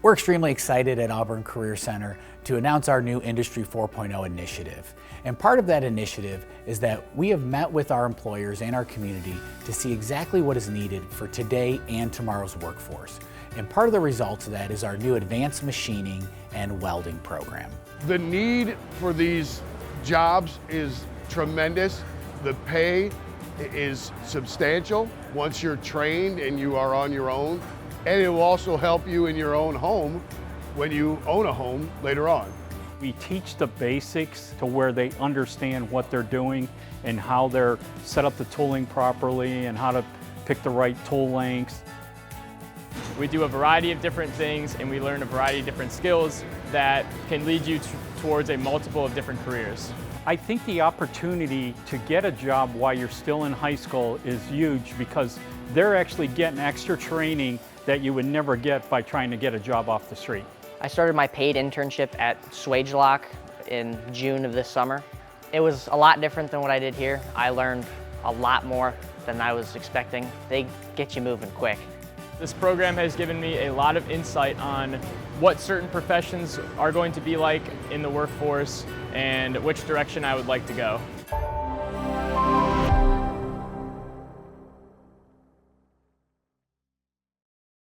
We're extremely excited at Auburn Career Center to announce our new Industry 4.0 initiative. And part of that initiative is that we have met with our employers and our community to see exactly what is needed for today and tomorrow's workforce. And part of the results of that is our new advanced machining and welding program. The need for these jobs is tremendous. The pay is substantial once you're trained and you are on your own. And it will also help you in your own home when you own a home later on. We teach the basics to where they understand what they're doing and how they're set up the tooling properly and how to pick the right tool lengths. We do a variety of different things and we learn a variety of different skills that can lead you towards a multiple of different careers. I think the opportunity to get a job while you're still in high school is huge because they're actually getting extra training that you would never get by trying to get a job off the street. I started my paid internship at Swagelok in June of this summer. It was a lot different than what I did here. I learned a lot more than I was expecting. They get you moving quick. This program has given me a lot of insight on what certain professions are going to be like in the workforce and which direction I would like to go.